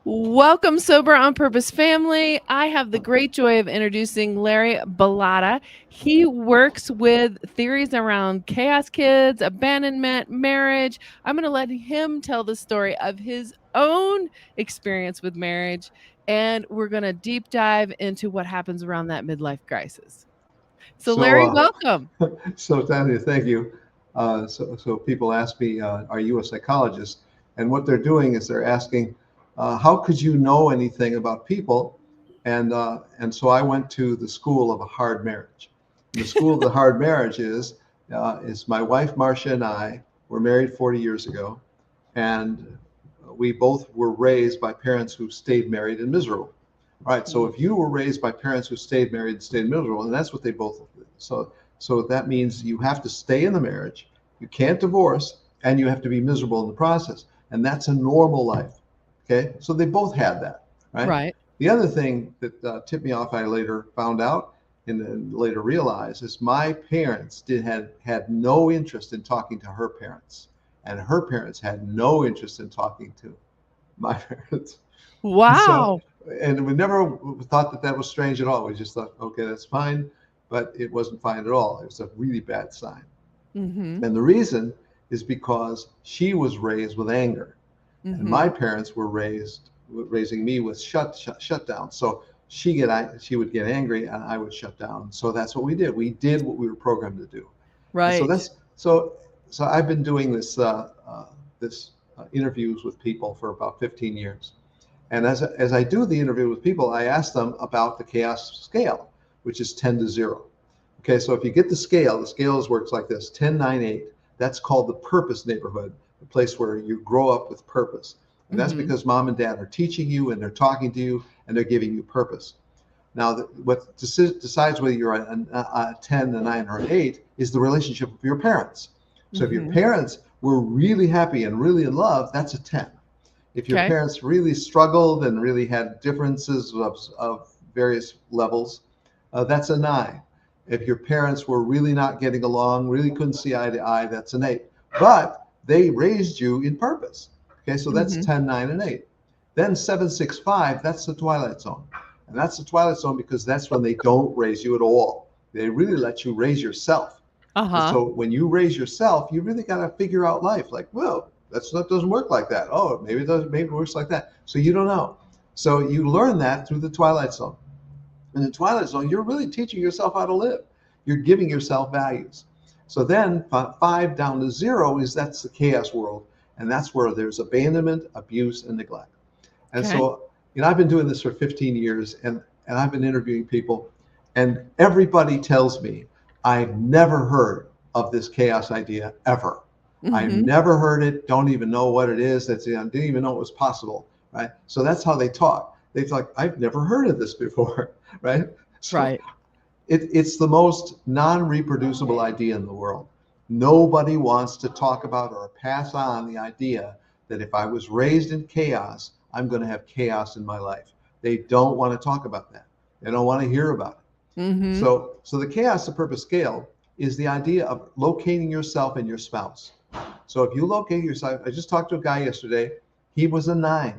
Welcome, Sober on Purpose family. I have the great joy of introducing Larry Bilotta. He works with theories around chaos kids, abandonment, marriage. I'm going to let him tell the story of his own experience with marriage, and we're going to deep dive into what happens around that midlife crisis. So, So, Larry, welcome. so Tanya, thank you. So people ask me, are you a psychologist? And what they're doing is they're asking, how could you know anything about people? And so I went to the school of a hard marriage. And the school of the hard marriage is my wife Marsha and I were married 40 years ago, and we both were raised by parents who stayed married and miserable. All right, so if you were raised by parents who stayed married and stayed miserable, and that's what they both did. So that means you have to stay in the marriage, you can't divorce, and you have to be miserable in the process. And that's a normal life. Okay, so they both had that, right? Right. The other thing that tipped me off, I later found out and then later realized, is my parents had no interest in talking to her parents, and her parents had no interest in talking to my parents. So, Wow. and we never thought that that was strange at all. We just thought, okay, that's fine, but it wasn't fine at all. It was a really bad sign. Mm-hmm. And the reason is because she was raised with anger, and my Mm-hmm. parents were raising me with shutdown. So she would get angry, and I would shut down. So that's what we did. We did what we were programmed to do. And so Right. that's so I've been doing this interviews with people for about 15 years. And as I do the interview with people, I ask them about the chaos scale, which is 10 to 0. Okay, so if you get the scale works like this: 10, 9, 8. That's called the purpose neighborhood, the place where you grow up with purpose. And that's Mm-hmm. because mom and dad are teaching you and they're talking to you and they're giving you purpose. Now, what decides whether you're a 10, a 9, or an 8 is the relationship with your parents. So if your Mm-hmm. parents were really happy and really in love, that's a 10. If your Okay. parents really struggled and really had differences of various levels, that's a 9. If your parents were really not getting along, really couldn't see eye to eye, that's an 8. But they raised you in purpose. Okay, so that's Mm-hmm. 10, 9, and 8. Then 7, 6, 5, that's the twilight zone. And that's the twilight zone because that's when they don't raise you at all. They really let you raise yourself. And Uh-huh. so when you raise yourself, you really got to figure out life. Like, well, that doesn't work like that. Oh, maybe it does. Maybe it works like that. So you don't know. So you learn that through the twilight zone. In the twilight zone, you're really teaching yourself how to live. You're giving yourself values. So then 5 down to 0 that's the chaos world, and that's where there's abandonment, abuse, and neglect. And Okay. so, I've been doing this for 15 years, and I've been interviewing people, and everybody tells me, I've never heard of this chaos idea ever. I've Mm-hmm. never heard it, don't even know what it is. Didn't even know it was possible, right? So that's how they talk. They talk, I've never heard of this before, right? So Right. it's the most non-reproducible idea in the world. Nobody wants to talk about or pass on the idea that if I was raised in chaos, I'm going to have chaos in my life. They don't want to talk about that. They don't want to hear about it. Mm-hmm. So the chaos to purpose scale is the idea of locating yourself and your spouse. So if you locate yourself, I just talked to a guy yesterday. He was a 9,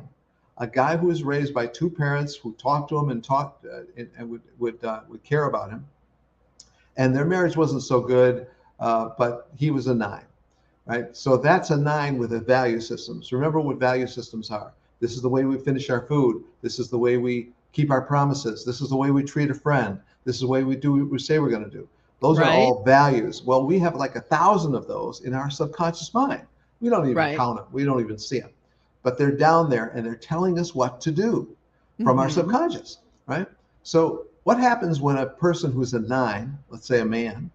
a guy who was raised by two parents who talked to him and talked and would care about him. And their marriage wasn't so good, but he was a 9, right? So that's a 9 with a value systems. Remember what value systems are. This is the way we finish our food. This is the way we keep our promises. This is the way we treat a friend. This is the way we do what we say we're going to do. Those are Right. all values. Well, we have like 1,000 of those in our subconscious mind. We don't even Right. count them. We don't even see them. But they're down there and they're telling us what to do from our Mm-hmm. subconscious, right? So what happens when a person who's a 9, let's say a man,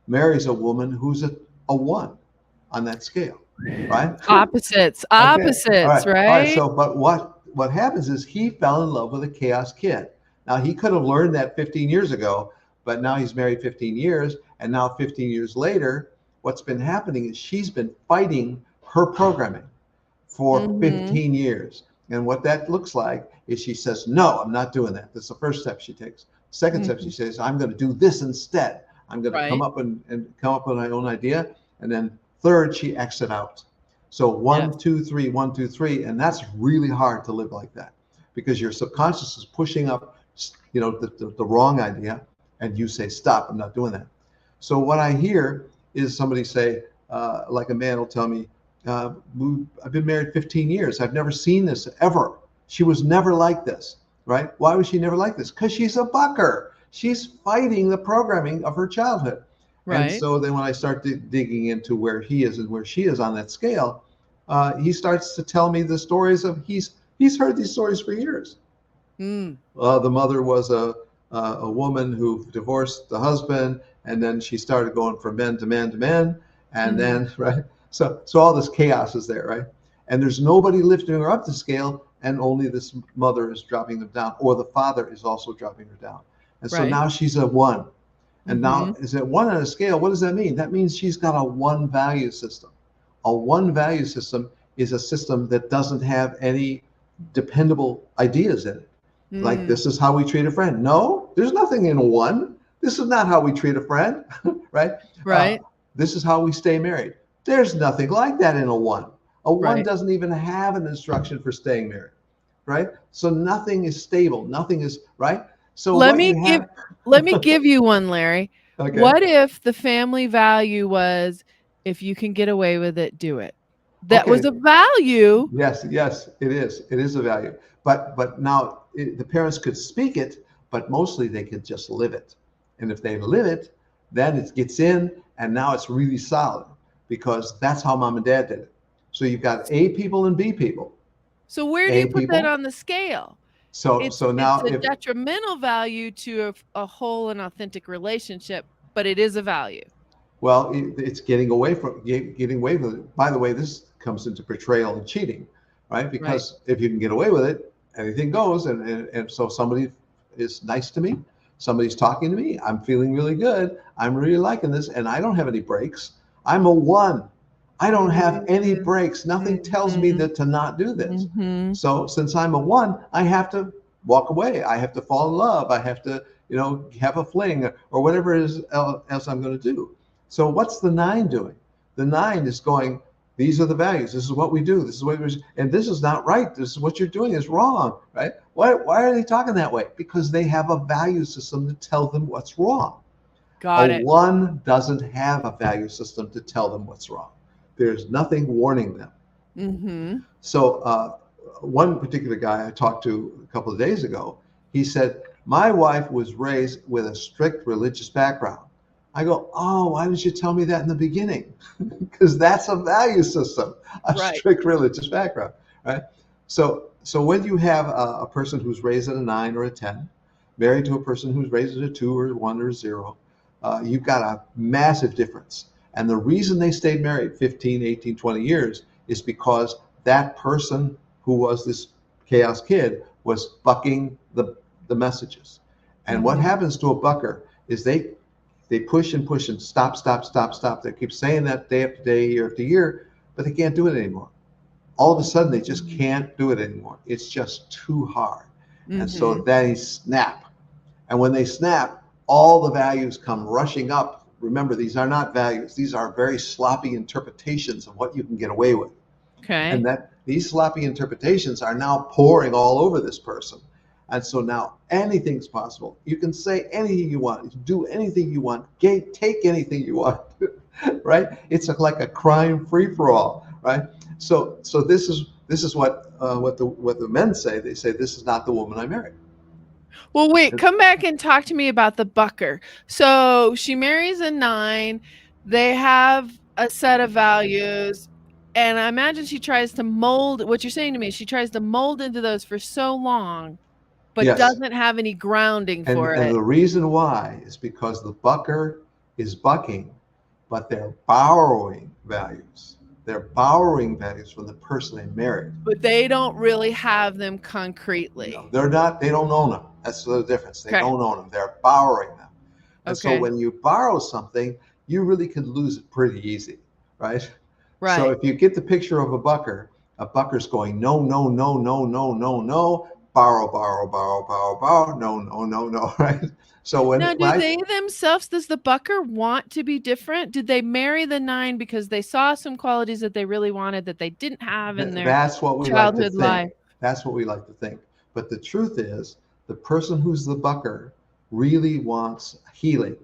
marries a woman who's a 1 on that scale, right? Opposites. Okay. All Opposites, right. All right. right? So, but what happens is he fell in love with a chaos kid. Now he could have learned that 15 years ago, but now he's married 15 years, and now 15 years later, what's been happening is she's been fighting her programming for Mm-hmm. 15 years. And what that looks like is she says, "No, I'm not doing that." That's the first step she takes. Second step, Mm-hmm. she says, "I'm going to do this instead. I'm going to come Right. up and come up with my own idea." And then third, she exit out. So Yes. one, two, three, 1, 2, 3, and that's really hard to live like that. because your subconscious is pushing up, the wrong idea, and you say, stop, I'm not doing that. So what I hear is somebody say, like a man will tell me, I've been married 15 years. I've never seen this ever. She was never like this, right? Why was she never like this? Because she's a bucker. She's fighting the programming of her childhood. And Right. so then when I start digging into where he is and where she is on that scale, he starts to tell me the stories of he's heard these stories for years. Mm. The mother was a woman who divorced the husband, and then she started going from men to men to men, and Mm-hmm. then right. So all this chaos is there, right? And there's nobody lifting her up the scale, and only this mother is dropping them down, or the father is also dropping her down. And so Right. now she's a one. And Mm-hmm. now is it one on a scale? What does that mean? That means she's got a one value system. A one value system is a system that doesn't have any dependable ideas in it. Like, Mm. this is how we treat a friend. No, there's nothing in a one. This is not how we treat a friend, right? Uh, Right. this is how we stay married. There's nothing like that in a one. A one Right. doesn't even have an instruction for staying married, right? So nothing is stable. Nothing is, right? So Let what me you give have, let me give you one, Larry. okay. What if the family value was, if you can get away with it, do it? That was Okay. a value. Yes, yes, it is. It is a value. But now the parents could speak it, but mostly they could just live it. And if they live it, then it gets in, and now it's really solid because that's how mom and dad did it. So you've got A people and B people. So where do A you put that people. on the scale? So It's now a if detrimental value to a whole and authentic relationship, but it is a value. Well, it's getting away with it. By the way, this comes into betrayal and cheating, right? Right. Because if you can get away with it, anything goes. And so somebody is nice to me, somebody's talking to me, I'm feeling really good, I'm really liking this, and I don't have any breaks. I'm a one. I don't have any Mhm. breaks. Nothing tells me Mhm. that to not do this. Mhm. So since I'm a one, I have to walk away. I have to fall in love. I have to, have a fling or whatever it is else I'm going to do. So what's the nine doing? The nine is going, these are the values. This is what we do. This is what we and this is not right. This is what you're doing is wrong, right? Why are they talking that way? Because they have a value system to tell them what's wrong. A Got it. one doesn't have a value system to tell them what's wrong. There's nothing warning them. Mhm. So one particular guy I talked to a couple of days ago, he said, my wife was raised with a strict religious background. I go, oh, why didn't you tell me that in the beginning? Because that's a value system, a Right. strict religious background, right? So when you have a person who's raised at a 9 or a 10, married to a person who's raised at a 2 or a 1 or a 0, you've got a massive difference. And the reason they stayed married 15, 18, 20 years is because that person who was this chaos kid was bucking the messages. And what Mhm. happens to a bucker is they push and push and stop, stop, stop, stop. They keep saying that day after day, year after year, but they can't do it anymore. All of a sudden, they just Mhm. can't do it anymore. It's just too hard. And so Mhm. then they snap. And when they snap, all the values come rushing up. Remember, these are not values. These are very sloppy interpretations of what you can get away with. And Okay. that these sloppy interpretations are now pouring all over this person. And so now anything's possible. You can say anything you want, you can do anything you want, take anything you want, right? It's like a crime free for all, right? So this is what the men say. They say this is not the woman I married. Well, wait, come back and talk to me about the bucker. So she marries a 9. They have a set of values. And I imagine she tries to mold what you're saying to me. She tries to mold into those for so long, but Yes, doesn't have any grounding and for and it. the reason why is because the bucker is bucking, but they're borrowing values. They're borrowing values from the person they married. But they don't really have them No, concretely. they're not. They don't own them. That's the difference. They Okay. don't own them. They're borrowing them. And so Okay. when you borrow something, you really could lose it pretty easy, right? So Right. if you get the picture of a bucker's going no, no, no, no, no, no, no, borrow, borrow, borrow, borrow, borrow, no, no, no, no, right? So Now, when do I they themselves, does the bucker want to be different? Did they marry the 9 because they saw some qualities that they really wanted that they didn't have in their That's what we like to childhood think. life? That's what we like to think. But the truth is, the person who's the bucker really wants healing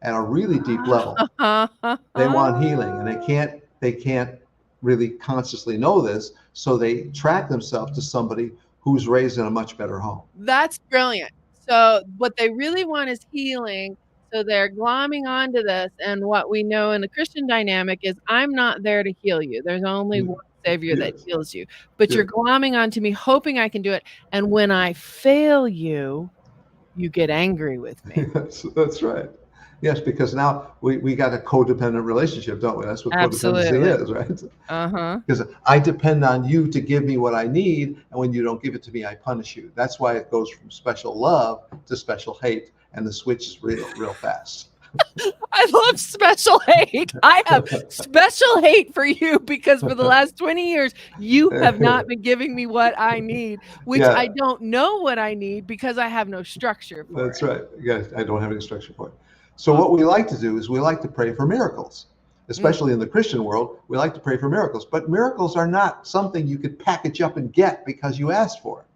at a really deep level. They want healing, and they can't really consciously know this, so they track themselves to somebody who's raised in a much better home. That's brilliant. So what they really want is healing. So they're glomming onto this. And what we know in the Christian dynamic is I'm not there to heal you. There's only one Savior that Yes, heals you. But you're yes. glomming onto me, hoping I can do it. And when I fail you, you get angry with me. That's right. Yes, because now we got a codependent relationship, don't we? That's what codependency Absolutely. is, right? Uh-huh. Because I depend on you to give me what I need, and when you don't give it to me, I punish you. That's why it goes from special love to special hate, and the switch is real fast. I love special hate. I have special hate for you because for the last 20 years, you have not been giving me what I need, which I Yeah, don't know what I need because I have no structure for that's it. right. Yeah, I don't have any structure for it. So what we Awesome. like to do is we like to pray for miracles, Mm. especially in the Christian world. We like to pray for miracles, but miracles are not something you could package up and get because you asked for it.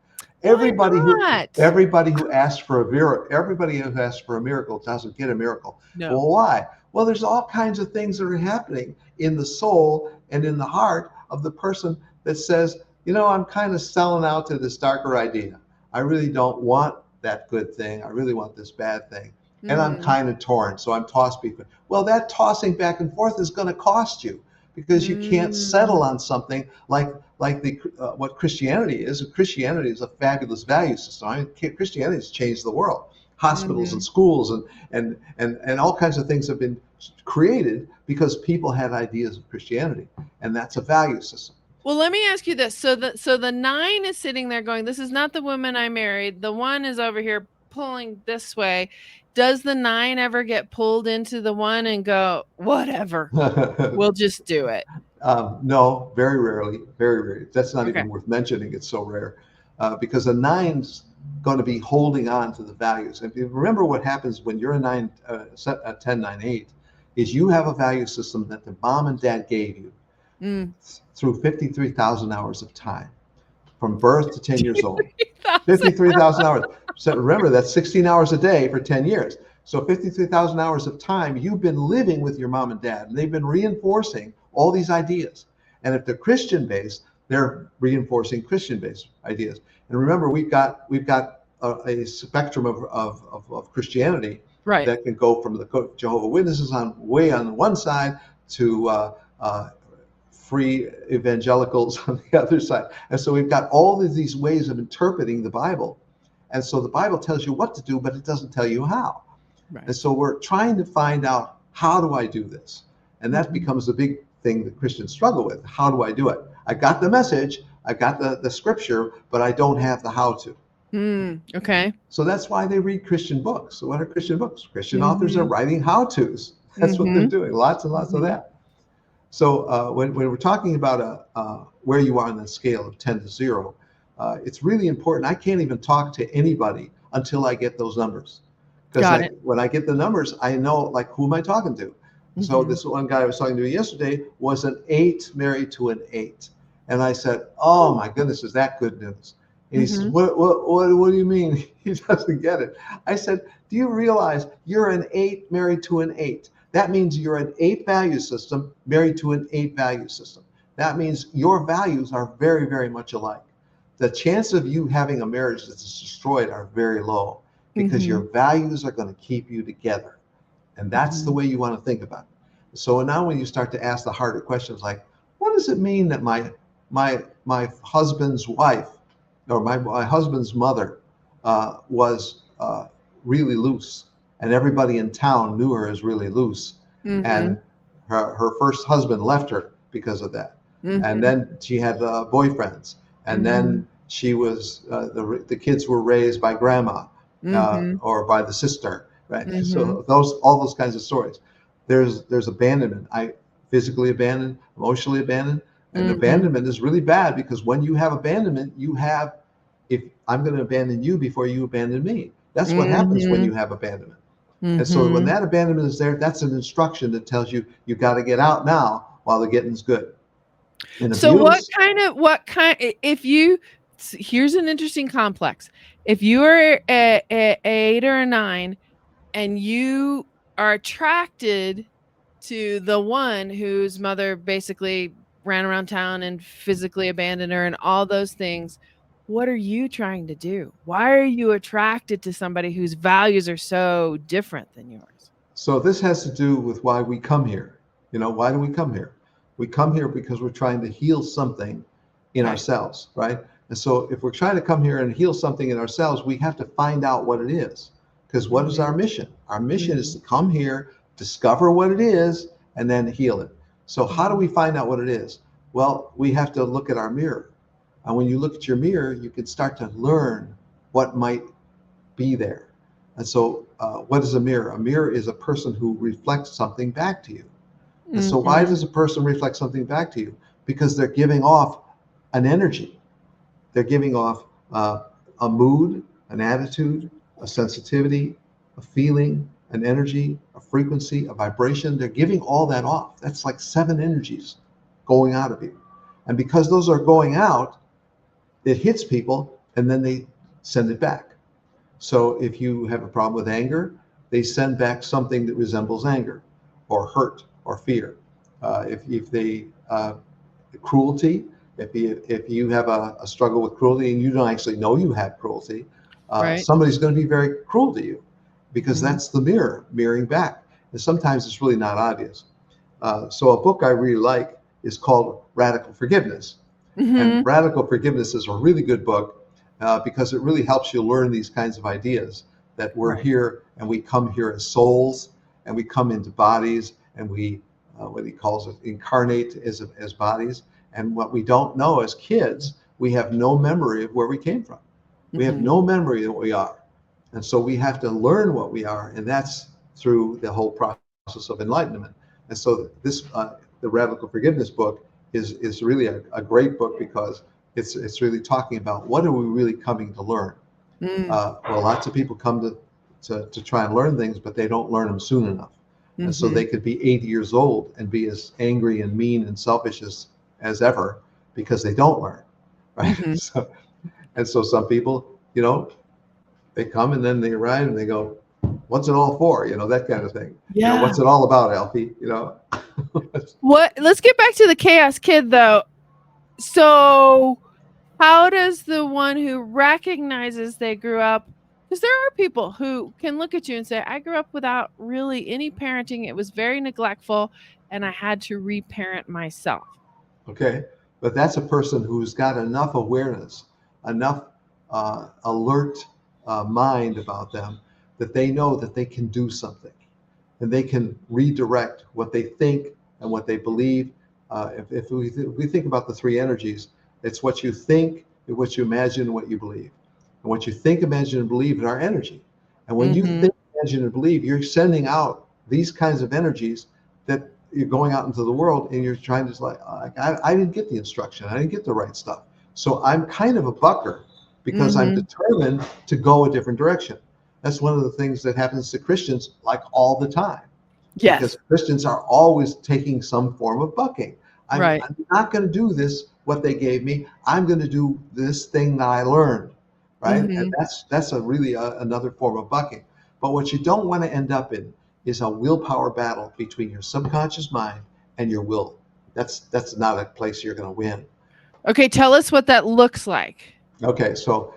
Why Everybody who not? everybody who asks for a miracle, everybody who asks for a miracle doesn't get a miracle. No. Well, why? Well, there's all kinds of things that are happening in the soul and in the heart of the person that says, I'm kind of selling out to this darker idea. I really don't want that good thing. I really want this bad thing. And I'm Mm. kind of torn, so I'm tossed between. Well, that tossing back and forth is going to cost you because you can't settle Mm. on something like the what Christianity is. Christianity is a fabulous value system. I mean, Christianity has changed the world. Hospitals and Mhm. schools and all kinds of things have been created because people had ideas of Christianity, and that's a value system. Well, let me ask you this. So the 9 is sitting there going, "This is not the woman I married." The 1 is over here pulling this way. Does the 9 ever get pulled into the 1 and go, "Whatever, we'll just do it"? No, very rarely, very rarely. That's not Okay. even worth mentioning. It's so rare because a nine's going to be holding on to the values. If you remember what happens when you're a nine, a 10, 9, 8, is you have a value system that the mom and dad gave you Mm. through 53,000 hours of time from birth to 10 years old. 3,000. 53,000 hours. So remember, that's 16 hours a day for 10 years. So 53,000 hours of time you've been living with your mom and dad, and they've been reinforcing all these ideas. And if they're Christian based, they're reinforcing Christian based ideas. And remember, we've got a spectrum of Christianity Right. that can go from the Jehovah Witnesses on way on one side to free evangelicals on the other side. And so we've got all of these ways of interpreting the Bible. And so the Bible tells you what to do, but it doesn't tell you how. And Right. so we're trying to find out, how do I do this? And that Mhm. becomes the big thing that Christians struggle with. How do I do it? I got the message, I got the scripture, but I don't have the how to. Okay. So that's why they read Christian books. So what are Christian books? Christian authors are Mhm. writing how to's. That's what they're Mhm. doing. Lots and lots of Mhm. that. So when we're talking about where you are on the scale of 10 to 0, it's really important. I can't even talk to anybody until I get those numbers. Because Got it. when I get the numbers, I know, like, who am I talking to? So Mhm. this one guy I was talking to yesterday was an 8 married to an 8. And I said, oh my goodness, is that good news? And he says, Mhm. what do you mean? He doesn't get it. I said, do you realize you're an 8 married to an 8? That means you're an 8 value system married to an 8 value system. That means your values are very, very much alike. The chance of you having a marriage that's destroyed are very low because your Mhm. values are going to keep you together. And that's the Mhm. way you want to think about it. So now when you start to ask the harder questions like, what does it mean that my husband's wife or my husband's mother was really loose, and everybody in town knew her as really loose, and Mhm. her first husband left her because of that, and Mhm. then she had boyfriends, and then Mhm. she was the kids were raised by grandma Mhm. or by the sister, right? Mhm. So all those kinds of stories. There's abandonment. I physically abandoned, emotionally abandoned, and Mhm. abandonment is really bad because when you have abandonment, you have, if I'm going to abandon you before you abandon me. That's what happens when you Mhm. have abandonment. And so when Mhm. that abandonment is there, that's an instruction that tells you you got to get out now while the getting's good. In So abuse, if you here's an interesting complex. If you are a 8 or a 9 and you are attracted to the one whose mother basically ran around town and physically abandoned her and all those things, what are you trying to do? Why are you attracted to somebody whose values are so different than yours? So this has to do with why we come here. Why do we come here? We come here because we're trying to heal something in Okay. ourselves, right? And so if we're trying to come here and heal something in ourselves, we have to find out what it is. Because what is our Mhm. mission? Our mission is Mhm. to come here, discover what it is, and then heal it. So how do Mhm. we find out what it is? Well, we have to look at our mirror. And when you look at your mirror, you can start to learn what might be there. And so, what is a mirror? A mirror is a person who reflects something back to you. And so, why Mhm. does a person reflect something back to you? Because they're giving off an energy. They're giving off a mood, an attitude, a sensitivity, a feeling, an energy, a frequency, a vibration. They're giving all that off. That's like 7 energies going out of you. And because those are going out, it hits people and then they send it back. So if you have a problem with anger, they send back something that resembles anger or hurt or fear. If they cruelty, if you have a struggle with cruelty and you don't actually know you have cruelty, Right. somebody's going to be very cruel to you because Mhm. that's the mirror mirroring back. And sometimes it's really not obvious. So a book I really like is called Radical Forgiveness. And Mhm. Radical Forgiveness is a really good book because it really helps you learn these kinds of ideas that we're Right. here and we come here as souls and we come into bodies and we, what he calls it, incarnate as bodies. And what we don't know as kids, we have no memory of where we came from. We have Mhm. no memory of what we are. And so we have to learn what we are. And that's through the whole process of enlightenment. And so the Radical Forgiveness book is really a great book because it's really talking about what are we really coming to learn. Mm. Well, lots of people come to try and learn things, but they don't learn them soon enough, and so they Mhm. could be 80 years old and be as angry and mean and selfish as ever because they don't learn, right? Mhm. So some people, they come and then they arrive and they go, "What's it all for?" That kind of thing. Yeah. What's it all about, Alfie? What let's get back to the chaos kid though. So, how does the one who recognizes they grew up, because there are people who can look at you and say, I grew up without really any parenting. It was very neglectful and I had to reparent myself. Okay, but that's a person who's got enough awareness, enough alert mind about them that they know that they can do something and they can redirect what they think and what they believe. If we think about the 3 energies, it's what you think, what you imagine, and what you believe. And what you think, imagine, and believe are energy. And when you Mhm. think, imagine, and believe, you're sending out these kinds of energies that you're going out into the world and you're trying to like, I didn't get the instruction. I didn't get the right stuff. So I'm kind of a bucker because I'm Mhm. determined to go a different direction. That's one of the things that happens to Christians like all the time because Yes. Christians are always taking some form of bucking. Right. I'm not going to do this, what they gave me. I'm going to do this thing that I learned, right? And Mhm. that's a really another form of bucking. But what you don't want to end up in is a willpower battle between your subconscious mind and your will. That's not a place you're going to win. Okay, tell us what that looks like. Okay, so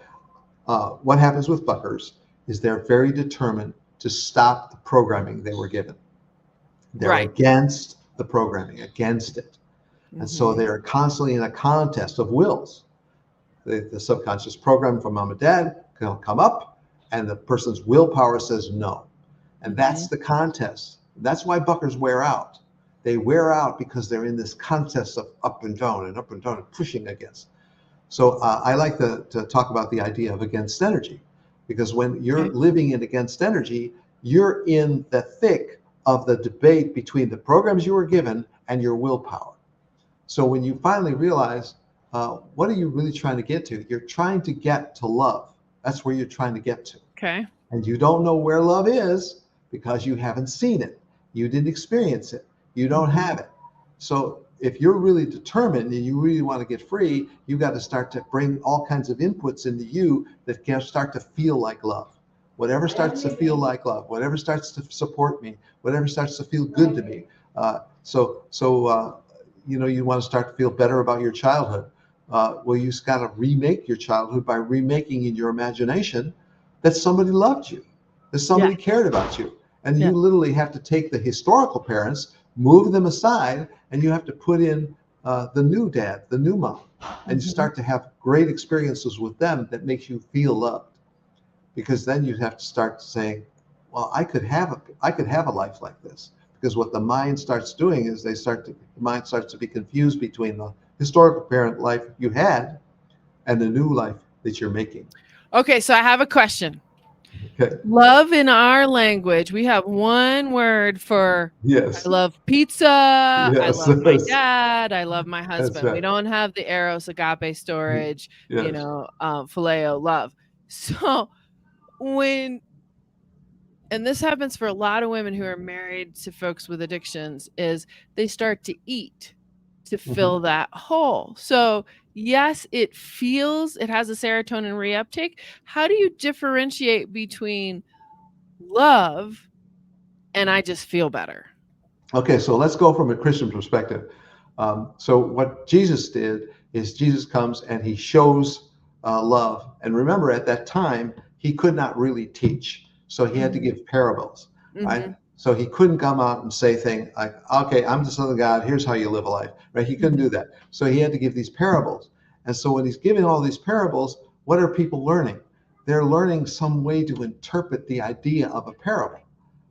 what happens with buckers is they're very determined to stop the programming they were given. They're Right. against the programming, against it. And so Mhm. they're constantly in a contest of wills. The subconscious program from mom and dad can come up, and the person's willpower says no. And that's Mhm. the contest. That's why buckers wear out. They wear out because they're in this contest of up and down and pushing against. So I like to talk about the idea of against energy, because when you're Okay. living in against energy, you're in the thick of the debate between the programs you were given and your willpower. So when you finally realize, what are you really trying to get to? You're trying to get to love. That's where you're trying to get to. Okay. And you don't know where love is because you haven't seen it. You didn't experience it. You don't Mhm. have it. So if you're really determined and you really want to get free, you got to start to bring all kinds of inputs into you that can start to feel like love. Whatever starts to feel like love, whatever starts to support me, whatever starts to feel good to me. You want to start to feel better about your childhood. Well, you just got to remake your childhood by remaking in your imagination that somebody loved you, that Yeah. somebody cared about you. And Yeah. you literally have to take the historical parents, move them aside, and you have to put in the new dad, the new mom, and you Mhm. start to have great experiences with them that makes you feel loved. Because then you have to start saying, well, I could have a life like this. Because what the mind starts doing is the mind starts to be confused between the historical parent life you had and the new life that you're making. Okay, so I have a question. Okay. Love in our language, we have one word for I Yes. love pizza, I Yes. love my dad, I love my That's husband. We right. don't have the eros, agape, storage, Yes. phileo, love. So when and this happens for a lot of women who are married to folks with addictions is they start to eat to Mhm. fill that hole. So, yes, it has a serotonin reuptake. How do you differentiate between love and I just feel better? Okay, so let's go from a Christian perspective. So what Jesus did is Jesus comes and he shows love. And remember, at that time, he could not really teach, so he had to Mhm. give parables, right? Mhm. So he couldn't come out and say things like, "Okay, I'm the Son of God. Here's how you live a life," right? He couldn't Mhm. do that. So he had to give these parables. And so when he's giving all these parables, what are people learning? They're learning some way to interpret the idea of a parable,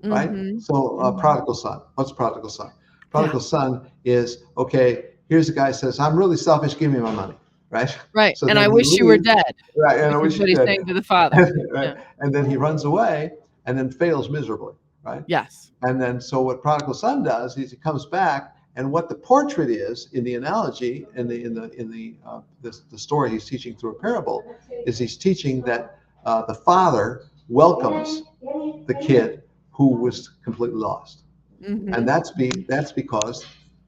right? Mhm. So, Mhm. prodigal son. What's prodigal son? Yeah. Prodigal son is okay. Here's a guy says, "I'm really selfish. Give me my money," right? Right. So And then I he wish you were leaves, dead, right? And I which is wish you what he's did, saying to the father. right? Yeah. And then he runs away and then fails miserably, right? Yes. And then so what prodigal son does is he comes back, and what the portrait is in the analogy in the story he's teaching through a parable is he's teaching that the father welcomes the kid who was completely lost, and Mhm. that's because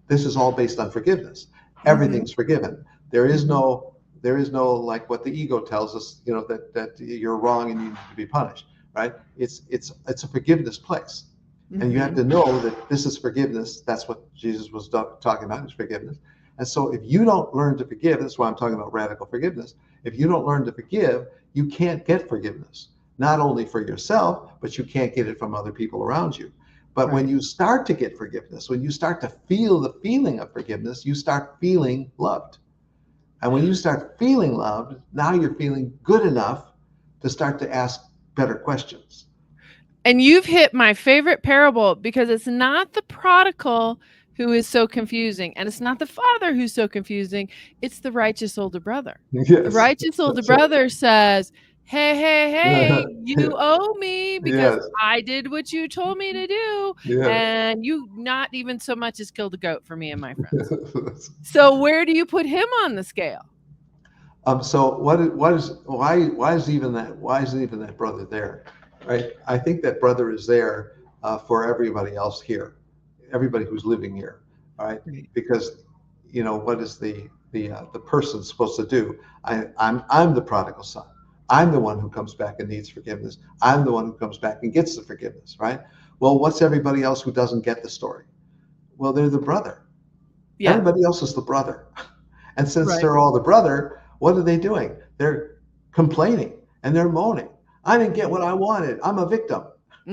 this is all based on forgiveness. Mhm. Everything's forgiven. There is Mhm. no there is no like what the ego tells us, that you're wrong and you need to be punished, right? It's a forgiveness place, and you have Mhm. to know that this is forgiveness. That's what Jesus was talking about, is forgiveness. And so if you don't learn to forgive, that's why I'm talking about radical forgiveness. If you don't learn to forgive, you can't get forgiveness, not only for yourself, but you can't get it from other people around you. But when Right. you start to get forgiveness, when you start to feel the feeling of forgiveness, you start feeling loved. And when you start feeling loved, now you're feeling good enough to start to ask better questions. And you've hit my favorite parable because it's not the prodigal who is so confusing, and it's not the father who's so confusing, it's the righteous older brother. The Yes, righteous older that's right. brother says, "Hey, hey, hey, you owe me because Yes, I did what you told me to do, yes. and you not even so much as killed a goat for me and my friends." So where do you put him on the scale? So why is even that brother there, right? I think that brother is there for everybody else here, everybody who's living here, all right? Right. Because what is the person supposed to do? I'm the prodigal son. I'm the one who comes back and needs forgiveness. I'm the one who comes back and gets the forgiveness, right? Well, what's everybody else who doesn't get the story? Well, they're the brother. Yeah. Everybody else is the brother. And since Right. they're all the brother, what are they doing? They're complaining and they're moaning. I didn't get what I wanted. I'm a victim,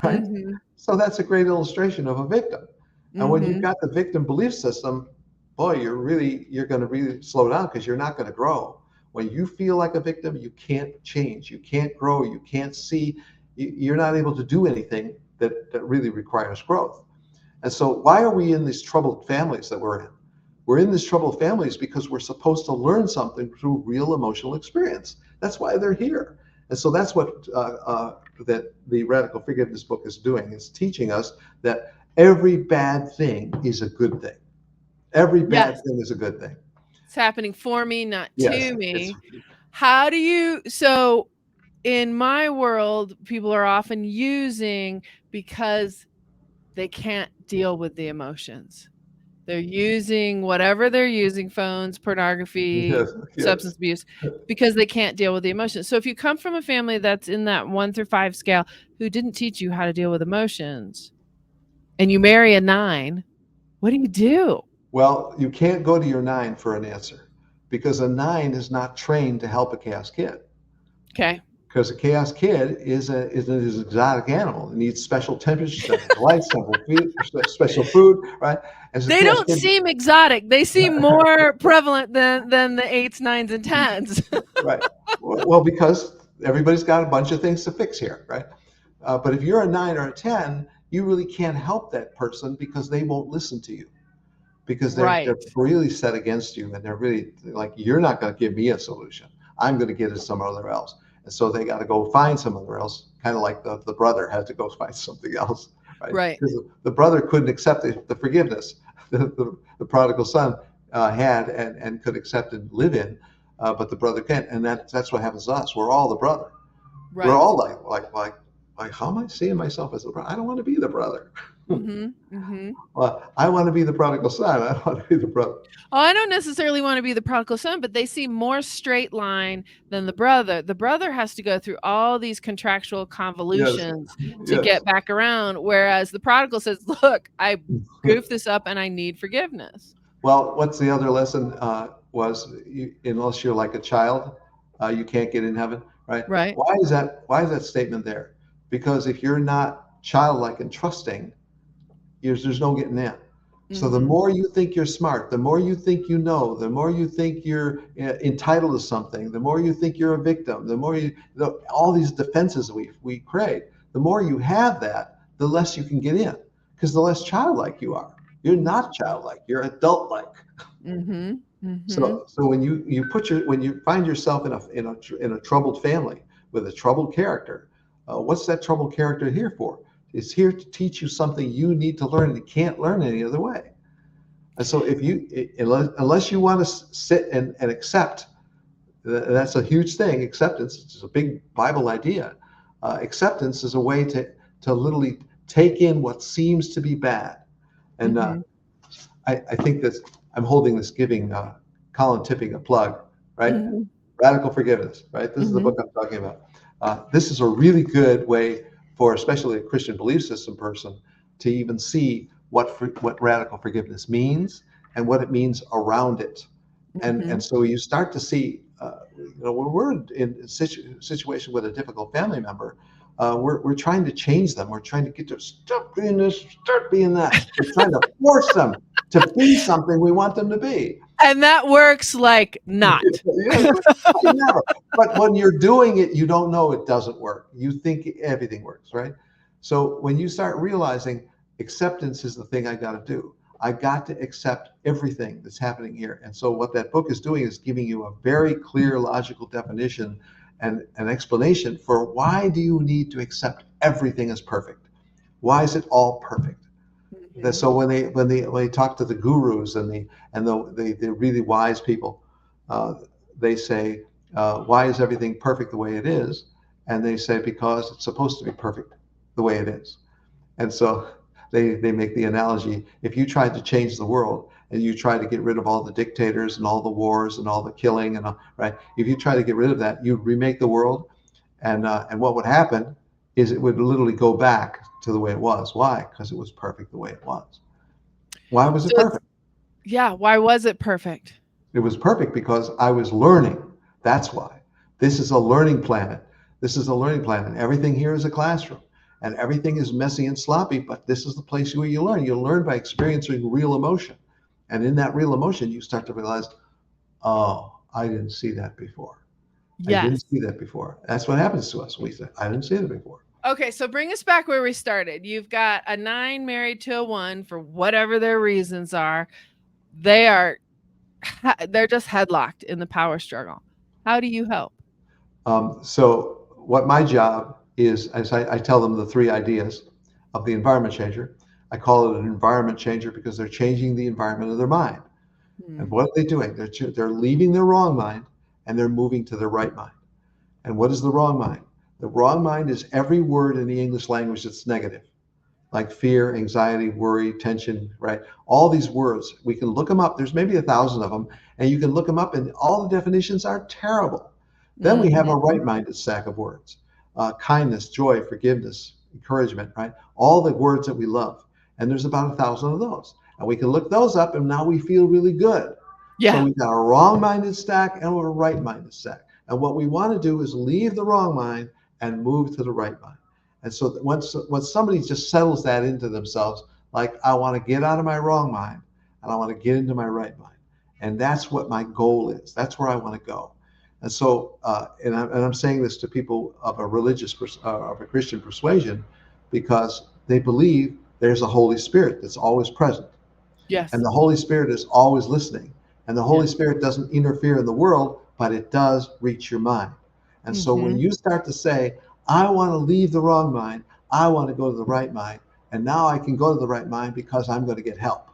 right? Mhm. So that's a great illustration of a victim. And when you've Mhm. got the victim belief system, boy, you're going to really slow down because you're not going to grow. When you feel like a victim, you can't change, you can't grow, you can't see, you're not able to do anything that really requires growth. And so, why are we in these troubled families that we're in? We're in these troubled families because we're supposed to learn something through real emotional experience. That's why they're here. And so that's what that the Radical Forgiveness book is doing. It's teaching us that every bad thing is a good thing. Every bad Yes. thing is a good thing. It's happening for me, not Yes, to it's me. How do you so in my world, people are often using because they can't deal with the emotions. They're using whatever they're using, phones, pornography, Yes, substance yes. abuse, because they can't deal with the emotions. So if you come from a family that's in that 1 through 5 scale who didn't teach you how to deal with emotions and you marry a 9, what do you do? Well, you can't go to your 9 for an answer because a 9 is not trained to help a chaos kid. Okay. Because a chaos kid is an exotic animal. It needs special temperature, special light, special food, right? As a They chaos don't kid, seem exotic. They seem more prevalent than the 8s, 9s, and 10s. right? Well, because everybody's got a bunch of things to fix here, right? But if you're a 9 or a 10, you really can't help that person because they won't listen to you because they're Right. really set against you and they're really like, you're not going to give me a solution. I'm going to get it somewhere else. And so they got to go find somewhere else, kind of like the brother had to go find something else, right? Right. Because the brother couldn't accept the forgiveness the prodigal son had and could accept and live in, but the brother can't. And that's what happens to us. We're all the brother. We're Right. all like, how am I seeing myself as the brother? I don't want to be the brother. Mhm. Mhm. Well, I want to be the prodigal son. I don't want to be the brother. Oh, I don't necessarily want to be the prodigal son, but they seem more straight line than the brother. The brother has to go through all these contractual Yes, convolutions to yes. get back around, whereas the prodigal says, "Look, I goofed this up and I need forgiveness." Well, what's the other lesson unless you're like a child, you can't get in heaven, right? Right. Why is that statement there? Because if you're not childlike and trusting, there's no getting in. So the Mhm. more you think you're smart, the more you think you know, the more you think you're entitled to something, the more you think you're a victim, all these defenses we create, the more you have that, the less you can get in, because the less childlike you are. You're not childlike, you're adult-like. Mhm. Mhm. So when you find yourself in a troubled family with a troubled character, what's that troubled character here for? It's here to teach you something you need to learn and you can't learn any other way. And so unless you want to sit and accept, that's a huge thing. Acceptance is a big Bible idea. Acceptance is a way to literally take in what seems to be bad. And Mhm. I think that I'm holding this giving Colin Tipping a plug, right? Mhm. Radical forgiveness, right? This is the book Mhm. I'm talking about. This is a really good way for especially a Christian belief system person to even see what radical forgiveness means and what it means around it. And Mhm. so you start to see, when we're in a situation with a difficult family member, we're trying to change them. We're trying to get to stop being this, start being that. We're trying to force them to be something we want them to be. And that works like not. Yes, never. But when you're doing it, you don't know it doesn't work. You think everything works, right? So when you start realizing acceptance is the thing I got to do, I got to accept everything that's happening here. And so what that book is doing is giving you a very clear, logical definition and an explanation for why do you need to accept everything as perfect? Why is it all perfect? Mhm. So when they talk to the gurus and the really wise people, uh, they say, why is everything perfect the way it is? And they say because it's supposed to be perfect the way it is. And so they make the analogy: if you tried to change the world and you try to get rid of all the dictators and all the wars and all the killing and all, right, if you try to get rid of that, you'd remake the world, and what would happen is it would literally go back to the way it was. Why? Because it was perfect the way it was. Why was it So it's perfect? yeah, why was it perfect? It was perfect because I was learning. That's why. This is a learning planet. This is a learning planet. Everything here is a classroom, and everything is messy and sloppy, but this is the place where you learn. You learn by experiencing real emotion. And in that real emotion, you start to realize, oh, I didn't see that before. I didn't Yes. see that before. That's what happens to us. We say, I didn't see it before. Okay, so bring us back where we started. You've got a 9 married to a 1 for whatever their reasons are. They are they're just headlocked in the power struggle. How do you help? So what my job is, as I tell them the 3 ideas of the environment changer. I call it an environment changer because they're changing the environment of their mind. And Hmm. what are they doing? They're leaving their wrong mind and they're moving to their right mind. And what is the wrong mind? The wrong mind is every word in the English language that's negative. like fear, anxiety, worry, tension, right? All these words, we can look them up. There's maybe 1,000 of them, and you can look them up, and all the definitions are terrible. Then we have a Mm-hmm. right-minded stack of words: kindness, joy, forgiveness, encouragement, right? All the words that we love. And there's about 1,000 of those. And we can look those up, and now we feel really good. So Yeah. we've got a wrong-minded stack and a right-minded stack. And what we want to do is leave the wrong mind and move to the right mind. And so once somebody just settles that into themselves, like, I want to get out of my wrong mind and I want to get into my right mind. And that's what my goal is. That's where I want to go. And so, I'm saying this to people of a of a Christian persuasion, because they believe there's a Holy Spirit that's always present, and Yes. the Holy Spirit is always listening, and the Holy Yes. Spirit doesn't interfere in the world, but it does reach your mind. And so when Mm-hmm. you start to say, I want to leave the wrong mind, I want to go to the right mind, and now I can go to the right mind because I'm going to get help,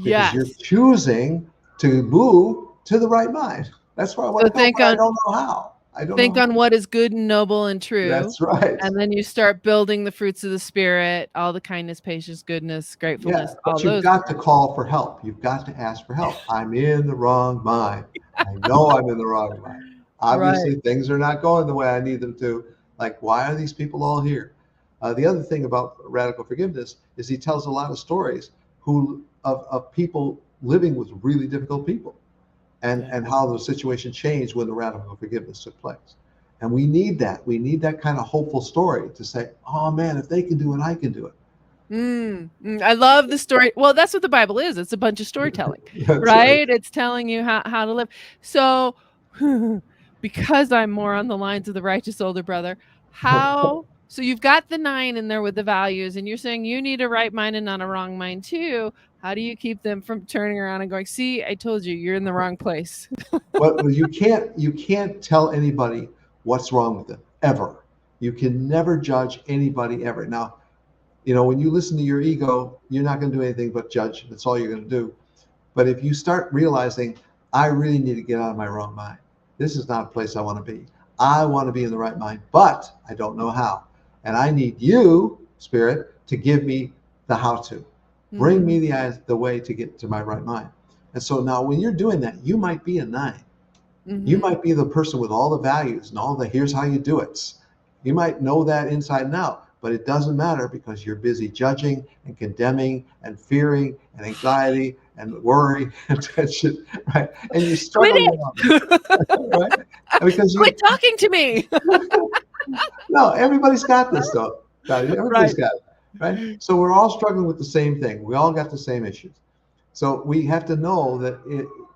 because you're Yes. choosing to move to the right mind. That's where I want So to go, but I don't know how. I don't know think how. on what is good and noble and true. That's right. And then you start building the fruits of the spirit, all the kindness, patience, goodness, Yeah, gratefulness, all but you've those got to parts. call for help. You've got to ask for help. I'm in the wrong mind. I know I'm in the wrong mind. Right. Obviously, things are not going the way I need them to. Like, why are these people all here? The other thing about radical forgiveness is he tells a lot of stories of people living with really difficult people, Yeah. and how the situation changed when the radical forgiveness took place. And we need that. We need that kind of hopeful story to say, oh man, if they can do it, I can do it. I love the story. Well, that's what the Bible is. It's a bunch of storytelling, That's right. right? It's telling you how to live. So, because I'm more on the lines of the righteous older brother, so you've got the 9 in there with the values, and you're saying you need a right mind and not a wrong mind too. How do you keep them from turning around and going, see, I told you, you're in the wrong place? But you can't tell anybody what's wrong with them ever. You can never judge anybody ever. Now, when you listen to your ego, you're not going to do anything but judge. That's all you're going to do. But if you start realizing, I really need to get out of my wrong mind. This is not a place I want to be. I want to be in the right mind, but I don't know how. And I need you, Spirit, to give me the how to. Bring Mm-hmm. me the way to get to my right mind. And so now when you're doing that, you might be a 9. You Mm-hmm. might be the person with all the values and all the here's how you do it. You might know that inside and out, but it doesn't matter because you're busy judging and condemning and fearing and anxiety and worry and tension, right? And you're Quit struggling around it. it, right? Because Quit talking to me. no, everybody's got this though. Everybody's Right. got it, right? So we're all struggling with the same thing. We all got the same issues. So we have to know that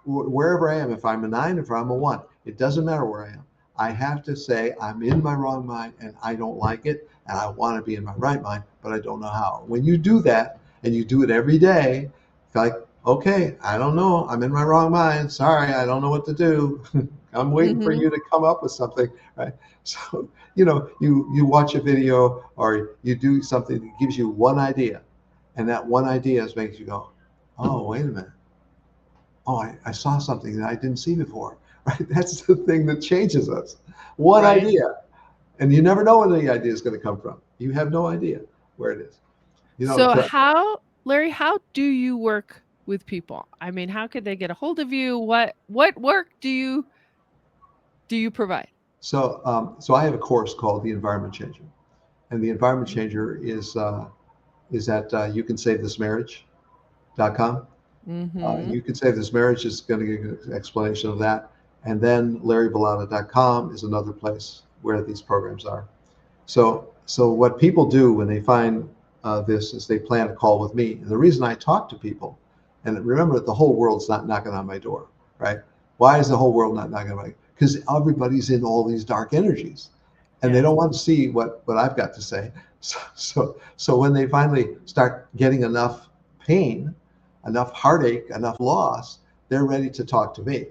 wherever I am, if I'm a 9, if I'm a 1, it doesn't matter where I am. I have to say I'm in my wrong mind and I don't like it, and I want to be in my right mind, but I don't know how. When you do that and you do it every day, it's like, okay, I don't know, I'm in my wrong mind. Sorry, I don't know what to do. I'm waiting for Mm-hmm. you to come up with something, right? So you watch a video or you do something that gives you one idea, and that one idea makes you go, oh, wait a minute. Oh, I saw something that I didn't see before. Right? That's the thing that changes us. One Right. idea. And you never know where the idea is going to come from. You have no idea where it is. You know, So the, Larry, how do you work with people? I mean, how could they get a hold of you? What work do you provide? so I have a course called The Environment Changer. And The Environment Changer is at youcansavethis.marriage.com. Mm-hmm. You Can Save This Marriage is going to give you an explanation of that. And then LarryBilotta.com is another place where these programs are. So what people do when they find this is they plan a call with me. And the reason I talk to people, and remember that the whole world's not knocking on my door, right? Why is the whole world not knocking on my door? Because everybody's in all these dark energies, and they Yes. don't want to see what I've got to say. So when they finally start getting enough pain, enough heartache, enough loss, they're ready to talk to me.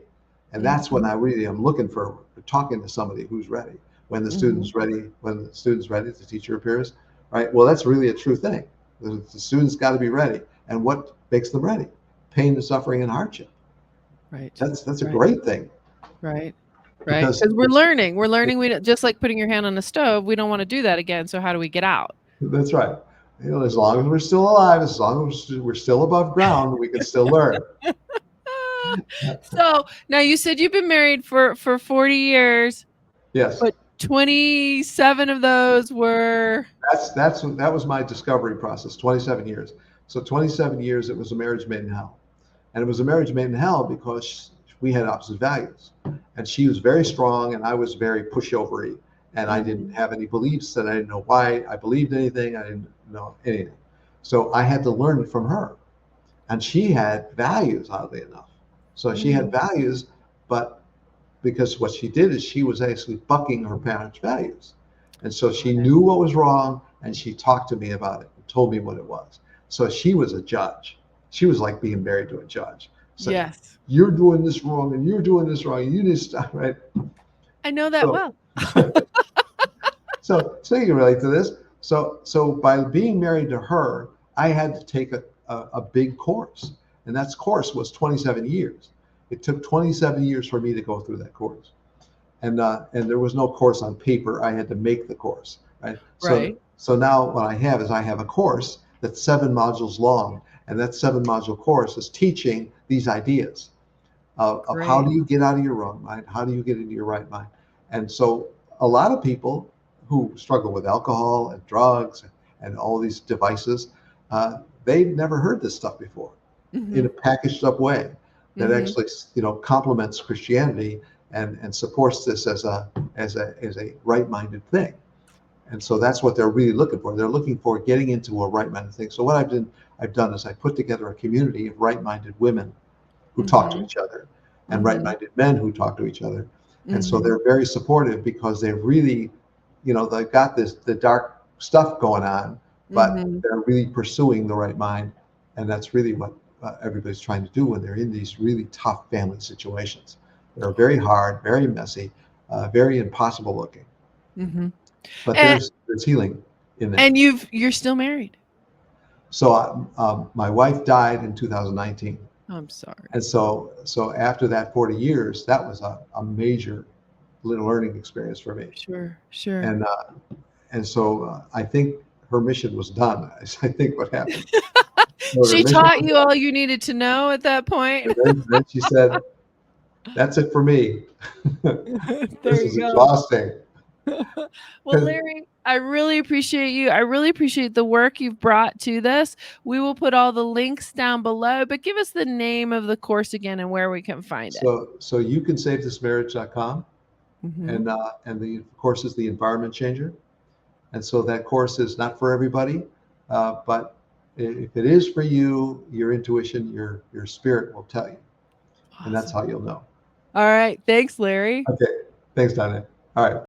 And that's when Mm-hmm. I really am looking for talking to somebody who's ready. Mm-hmm. When the student's ready, the teacher appears, right? Well, that's really a true thing. The student's got to be ready. And what makes them ready? Pain and suffering and hardship. Right. That's a Right. great thing, Right. Right. because Because we're learning. We're learning. We don't, just like putting your hand on a stove. We don't want to do that again. So how do we get out? that's right. You know, as long as we're still alive, as long as we're still above ground, we can still learn. So now you said you've been married for 40 years, Yes, but 27 of those were that was my discovery process. 27 years. So 27 years, it was a marriage made in hell, and it was a marriage made in hell because we had opposite values, and she was very strong, and I was very pushovery, and I didn't Mhm. have any beliefs, and I didn't know why I believed anything. I didn't know anything, so I had to learn it from her, and she had values, oddly enough. So she had Mhm. values, but because what she did is she was actually bucking her parents' values. And so she Got it. knew what was wrong and she talked to me about it and told me what it was. So she was a judge. She was like being married to a judge. So Yes. you're doing this wrong and you're doing this wrong and you need to stop, right? I know that So well. so you can relate to this. So by being married to her, I had to take a big course. And that course was 27 years. It took 27 years for me to go through that course. And there was no course on paper. I had to make the course, right? Right. So now what I have is I have a course that's 7 modules long, and that 7 module course is teaching these ideas of how Great. do you get out of your wrong mind, how do you get into your right mind. And so a lot of people who struggle with alcohol and drugs and all these devices, they've never heard this stuff before in a Mhm. packaged up way that Mhm. actually complements Christianity and supports this as a right-minded thing. And so that's what they're really looking for. They're looking for getting into a right-minded thing. So what I've done is I put together a community of right-minded women who talk to Mhm. each other and Mhm. right-minded men who talk to each other. And so Mhm. they're very supportive because they really, they've got the dark stuff going on, but Mhm. they're really pursuing the right mind. And that's really what everybody's trying to do when they're in these really tough family situations. They're very hard, very messy, very impossible looking, Mhm. but And there's healing in there. and you're still married? So my wife died in 2019. I'm And sorry. so after that 40 years, that was a major little learning experience for me. Sure, sure. And I think her mission was done. I think what happened. So her She mission taught was you all done. you needed to know at that point? And then she said, "That's it for me. There This is you go. exhausting." Well, Larry, I really appreciate you. I really appreciate the work you've brought to this. We will put all the links down below, but give us the name of the course again and where we can find it. So you can save this marriage.com, Mhm. and the course is the environment changer. And so that course is not for everybody, but if it is for you, your intuition, your spirit will tell you, and that's Awesome. how you'll know. All right. Thanks, Larry. Okay, thanks, Donna. All right.